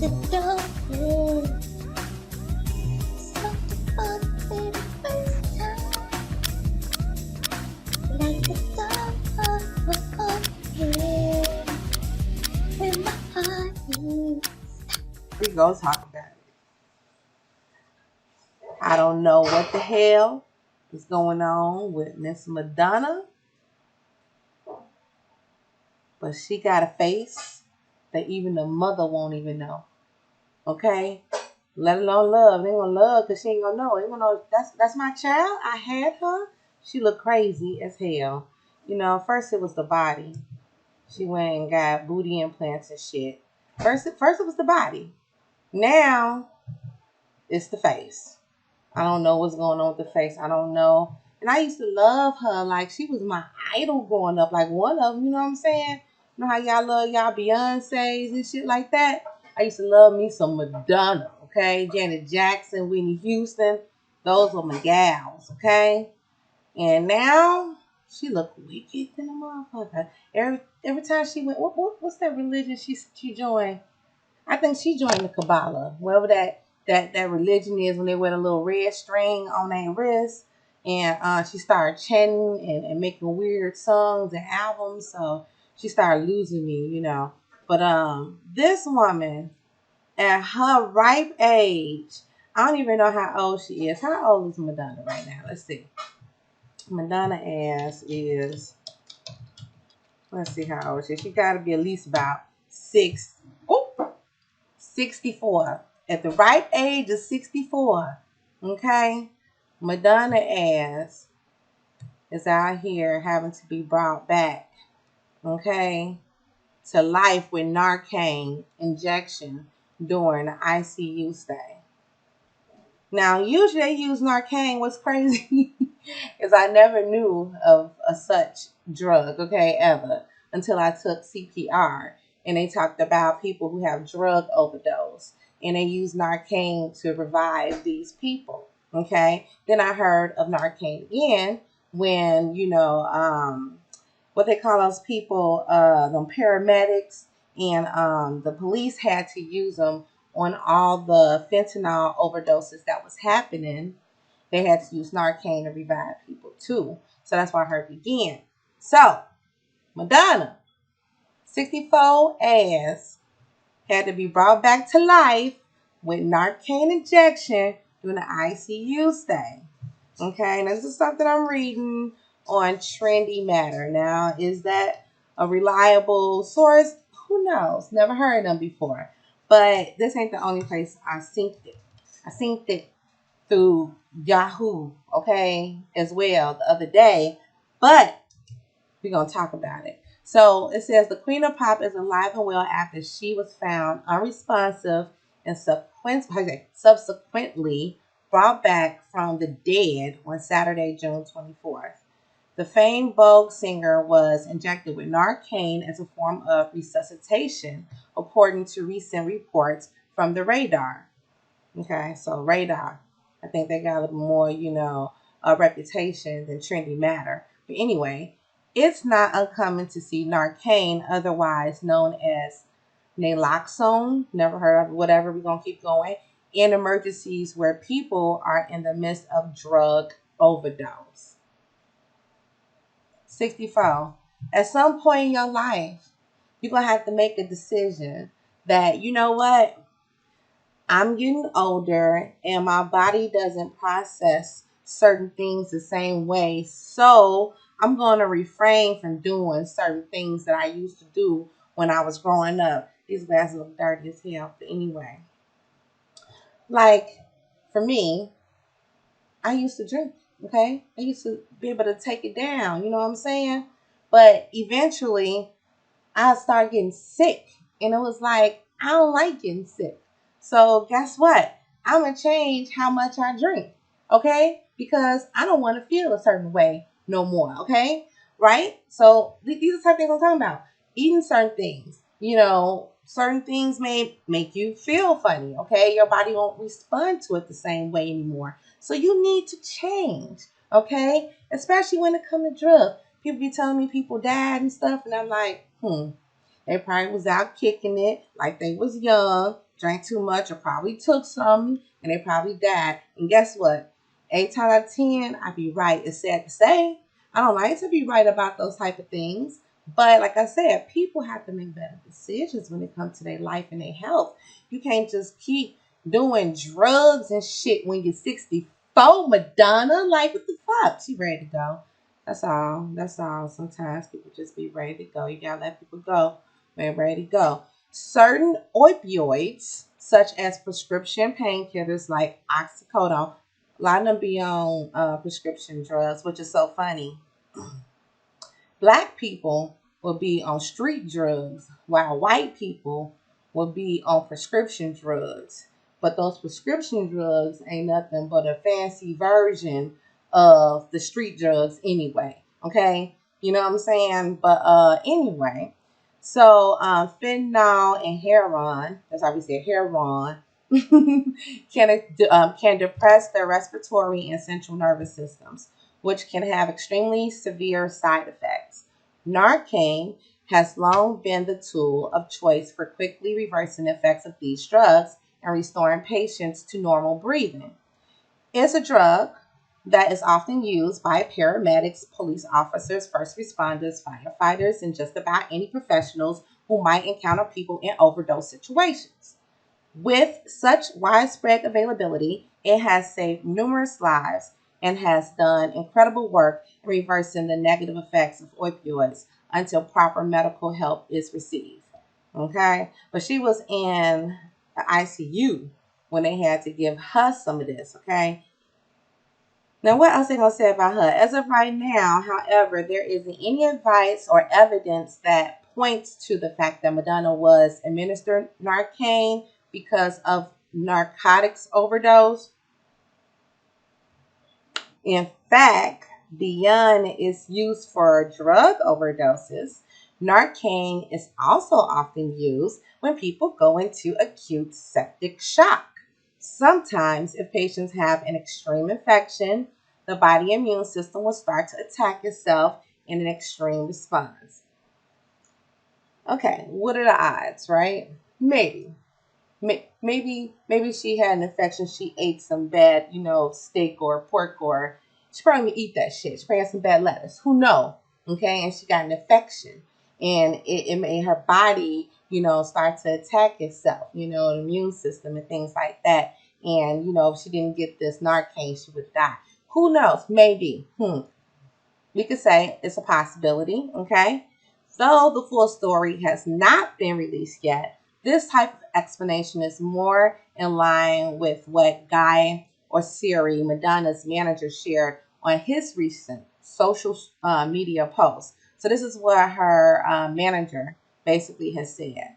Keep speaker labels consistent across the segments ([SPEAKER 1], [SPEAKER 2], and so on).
[SPEAKER 1] the door. Something for the very first time. Like the door open when my heart beats.
[SPEAKER 2] We go talk about it. I don't know what the hell is going on with Miss Madonna, but she got a face that even the mother won't even know. Okay? Let alone love. They ain't gonna love because she ain't gonna know. They gonna know that's my child. I had her. She looked crazy as hell. You know, first it was the body. She went and got booty implants and shit. First it was the body. Now it's the face. I don't know what's going on with the face. I don't know. And I used to love her. Like, she was my idol growing up. Like, one of them, you know what I'm saying? You know how y'all love y'all Beyonce's and shit like that? I used to love me some Madonna, okay? Janet Jackson, Whitney Houston. Those were my gals, okay? And now, she look wicked than a motherfucker. Every time she went, what's that religion she joined? I think she joined the Kabbalah, whatever that religion is, when they wear a little red string on their wrist. And she started chanting and making weird songs and albums. So she started losing me, you know. But this woman, at her ripe age, I don't even know how old she is. How old is Madonna right now? Let's see. Madonna ass is, let's see how old she is. She got to be at least about 64. At the ripe age of 64, okay? Madonna ass is out here having to be brought back, okay, to life with Narcan injection during the ICU stay. Now, usually they use Narcan. What's crazy is I never knew of a such drug, okay, ever, until I took CPR. And they talked about people who have drug overdose. And they use Narcan to revive these people, okay? Then I heard of Narcan again when, you know, what they call those people, them paramedics, and the police had to use them on all the fentanyl overdoses that was happening. They had to use Narcan to revive people too. So that's why I heard it again. So, Madonna, 64 ass, had to be brought back to life with Narcan injection during the ICU stay. Okay, now this is something I'm reading on Trendy Matter. Now, is that a reliable source? Who knows? Never heard of them before. But this ain't the only place I synced it. I synced it through Yahoo, okay, as well the other day. But we're going to talk about it. So it says the Queen of Pop is alive and well after she was found unresponsive and subsequently brought back from the dead on Saturday, June 24th. The famed Vogue singer was injected with Narcan as a form of resuscitation, according to recent reports from the Radar. Okay, so Radar. I think they got a little more, you know, reputation than Trendy Matter. But anyway, it's not uncommon to see Narcan, otherwise known as naloxone, never heard of it, whatever, we're going to keep going, in emergencies where people are in the midst of drug overdose. 64. At some point in your life, you're going to have to make a decision that, you know what, I'm getting older and my body doesn't process certain things the same way. So I'm going to refrain from doing certain things that I used to do when I was growing up. These glasses look dirty as hell. But anyway, like for me, I used to drink. Okay. I used to be able to take it down. You know what I'm saying? But eventually I started getting sick. And it was like, I don't like getting sick. So guess what? I'm going to change how much I drink, okay? Because I don't want to feel a certain way no more, okay? Right? So these are the type of things I'm talking about. Eating certain things. You know, certain things may make you feel funny, okay? Your body won't respond to it the same way anymore. So you need to change, okay? Especially when it comes to drugs. People be telling me people died and stuff, and I'm like, they probably was out kicking it like they was young, drank too much or probably took some and they probably died. And guess what? 8 times out of 10, I'd be right. It's sad to say. I don't like to be right about those type of things. But like I said, people have to make better decisions when it comes to their life and their health. You can't just keep doing drugs and shit when you're 64, Madonna. Like, what the fuck? She ready to go. That's all. That's all. Sometimes people just be ready to go. You gotta let people go when they're ready to go. Certain opioids, such as prescription painkillers like oxycodone, a lot of them be on prescription drugs, which is so funny. Black people will be on street drugs, while white people will be on prescription drugs. But those prescription drugs ain't nothing but a fancy version of the street drugs anyway. Okay? You know what I'm saying? But anyway, so fentanyl and heroin, that's obviously heroin, can depress the respiratory and central nervous systems, which can have extremely severe side effects. Narcan has long been the tool of choice for quickly reversing the effects of these drugs and restoring patients to normal breathing. It's a drug that is often used by paramedics, police officers, first responders, firefighters, and just about any professionals who might encounter people in overdose situations. With such widespread availability, it has saved numerous lives and has done incredible work in reversing the negative effects of opioids until proper medical help is received. Okay? But she was in the ICU when they had to give her some of this. Okay? Now, what else are they going to say about her? As of right now, however, there isn't any advice or evidence that points to the fact that Madonna was administered Narcan because of narcotics overdose. In fact, beyond its use for drug overdoses, Narcan is also often used when people go into acute septic shock. Sometimes, if patients have an extreme infection, the body immune system will start to attack itself in an extreme response. Okay, what are the odds, right? Maybe she had an infection. She ate some bad, steak or pork, or she probably didn't eat that shit. She probably had some bad lettuce. Who knows? Okay, and she got an infection, and it made her body, start to attack itself. The immune system and things like that. And if she didn't get this Narcan, she would die. Who knows? Maybe. We could say it's a possibility. Okay, though the full story has not been released yet. This type of explanation is more in line with what Guy Orseri, Madonna's manager, shared on his recent social media post. So this is what her manager basically has said.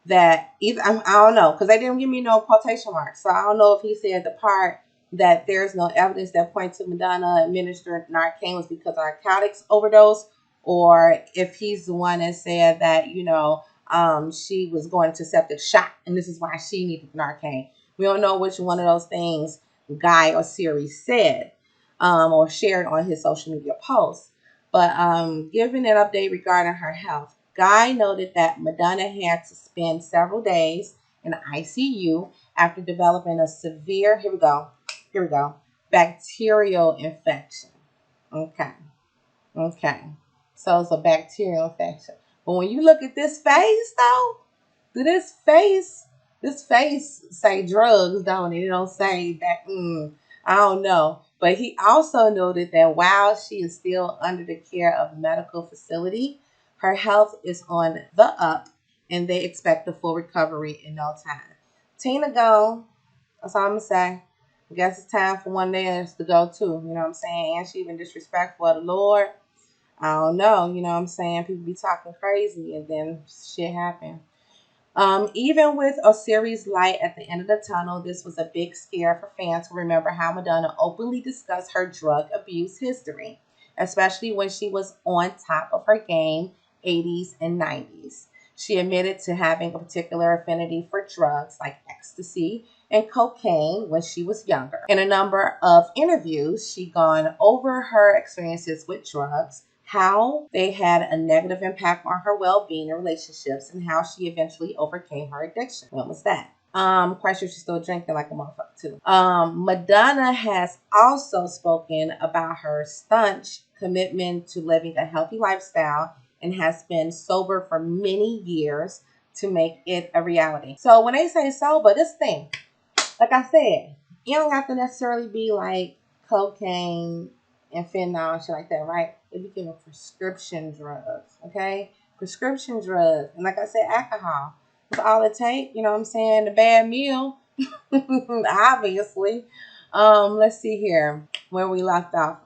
[SPEAKER 2] That either I don't know, because they didn't give me no quotation marks. So I don't know if he said the part that there's no evidence that points to Madonna administered Narcan was because of narcotics overdose, or if he's the one that said that, she was going to septic shock, and this is why she needed Narcan. We don't know which one of those things Guy or Siri said or shared on his social media post. But giving an update regarding her health, Guy noted that Madonna had to spend several days in the ICU after developing a severe, here we go, bacterial infection. Okay. So it's a bacterial infection. But when you look at this face, though, this face say drugs, don't it? It don't say that, I don't know. But he also noted that while she is still under the care of a medical facility, her health is on the up, and they expect a full recovery in no time. Tina gone. That's all I'm going to say. I guess it's time for one day to go too. You know what I'm saying? And she even disrespectful of the Lord. I don't know. You know what I'm saying? People be talking crazy, and then shit happen. Even with a series light at the end of the tunnel, this was a big scare for fans who remember how Madonna openly discussed her drug abuse history, especially when she was on top of her game, 80s and 90s. She admitted to having a particular affinity for drugs like ecstasy and cocaine when she was younger. In a number of interviews, she gone over her experiences with drugs, how they had a negative impact on her well-being and relationships, and how she eventually overcame her addiction. What was that? Quite sure she's still drinking like a motherfucker too. Madonna has also spoken about her staunch commitment to living a healthy lifestyle and has been sober for many years to make it a reality. So when they say sober, this thing, like I said, you don't have to necessarily be like cocaine and fentanyl and shit like that, right? It became a prescription drugs, okay? Prescription drugs. And like I said, alcohol. That's all it takes. You know what I'm saying? The bad meal, obviously. Let's see here where we left off.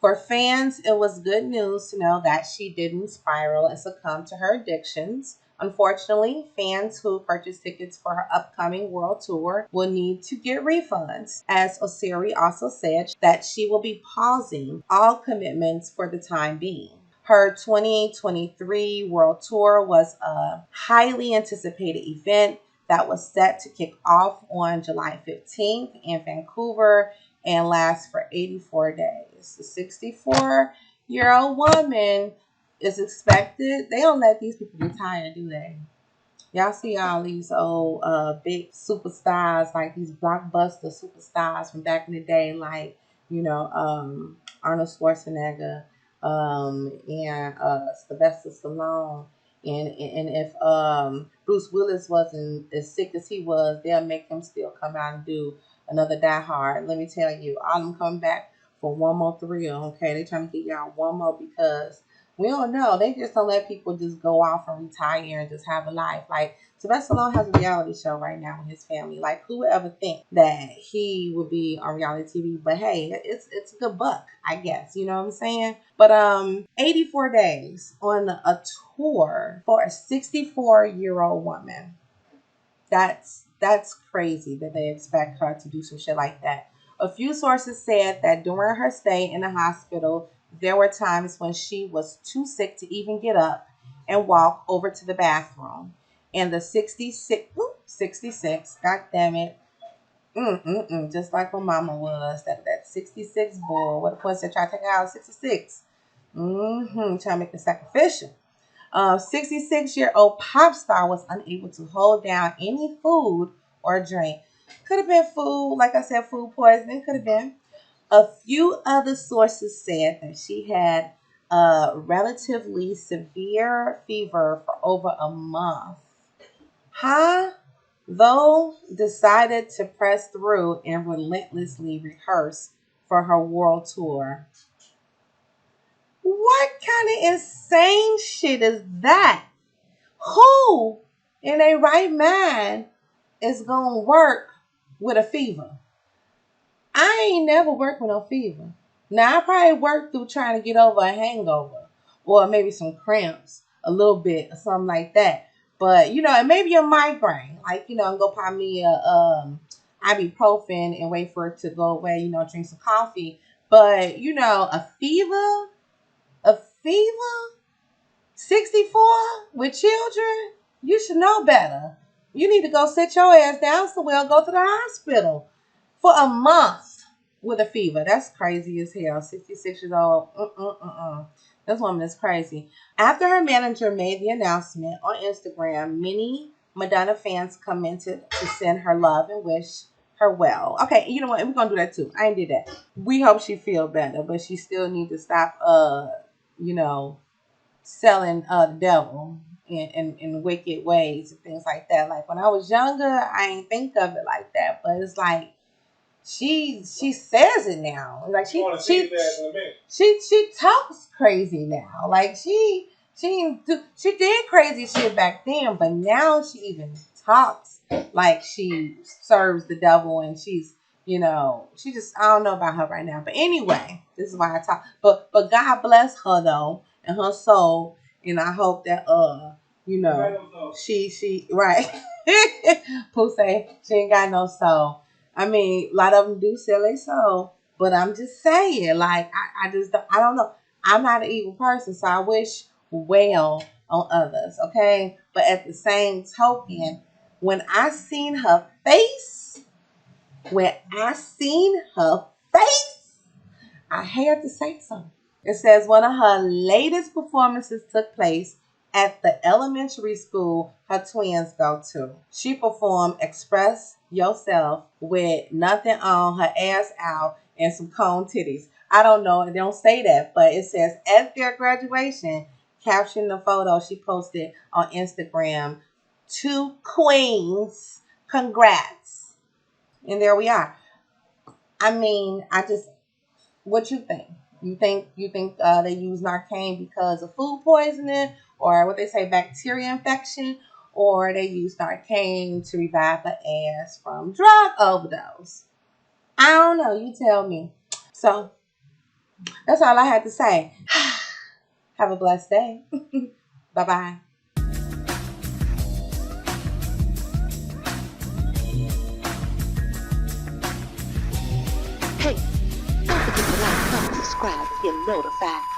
[SPEAKER 2] For fans, it was good news to know that she didn't spiral and succumb to her addictions. Unfortunately, fans who purchased tickets for her upcoming world tour will need to get refunds, as Osiri also said that she will be pausing all commitments for the time being. Her 2023 world tour was a highly anticipated event that was set to kick off on July 15th in Vancouver and last for 84 days. The 64-year-old woman is expected. They don't let these people retire, do they? Y'all see all these old big superstars, like these blockbuster superstars from back in the day, like, Arnold Schwarzenegger, and Sylvester Stallone. And if Bruce Willis wasn't as sick as he was, they'll make him still come out and do another Die Hard. Let me tell you, all of them coming back for one more thrill. Okay, they trying to get y'all one more because we don't know. They just don't let people just go off and retire and just have a life. Like Sylvester Stallone has a reality show right now with his family. Like who would ever think that he would be on reality TV? But hey, it's a good buck, I guess. You know what I'm saying? But 84 days on a tour for a 64-year-old woman. That's crazy that they expect her to do some shit like that. A few sources said that during her stay in the hospital, there were times when she was too sick to even get up and walk over to the bathroom. And the 66, god damn it, just like my mama was, that 66 boy, what was it, trying to take out 66? Trying to make it sacrificial. 66-year-old pop star was unable to hold down any food or drink. Could have been food, like I said, food poisoning. Could have been. A few other sources said that she had a relatively severe fever for over a month. Though decided to press through and relentlessly rehearse for her world tour. What kind of insane shit is that? Who in a right mind is gonna work with a fever? I ain't never worked with no fever. Now I probably worked through trying to get over a hangover or maybe some cramps, a little bit or something like that. But and maybe a migraine, like and go pop me a ibuprofen and wait for it to go away. Drink some coffee. But a fever, 64 with children, you should know better. You need to go sit your ass down somewhere and go to the hospital for a month with a fever. That's crazy as hell. 66 years old. This woman is crazy. After her manager made the announcement on Instagram, many Madonna fans commented to send her love and wish her well. Okay, you know what? We're going to do that too. I ain't did that. We hope she feel better, but she still need to stop, selling the devil in wicked ways and things like that. Like when I was younger, I ain't think of it like that, but it's like she says it now. Like she talks crazy now. Like she did crazy shit back then, but now she even talks like she serves the devil and she's she just, I don't know about her right now. But anyway, this is why I talk. But God bless her though and her soul, and I hope that she right. Pooh say she ain't got no soul. I mean, a lot of them do sell their soul, but I'm just saying, like I don't know. I'm not an evil person, so I wish well on others, okay? But at the same token, when I seen her face, I had to say something. It says one of her latest performances took place at the elementary school her twins go to. She performed Express Yourself with nothing on, her ass out, and some cone titties. I don't know, it don't say that, but it says at their graduation, caption the photo she posted on Instagram. 2 queens, congrats. And there we are. I mean, what you think? You think they use Narcan because of food poisoning, or what they say, bacteria infection, or they use Narcan to revive the ass from drug overdose? I don't know. You tell me. So that's all I had to say. Have a blessed day. Bye-bye.
[SPEAKER 1] Hey, don't forget to like, comment, subscribe, and get notified.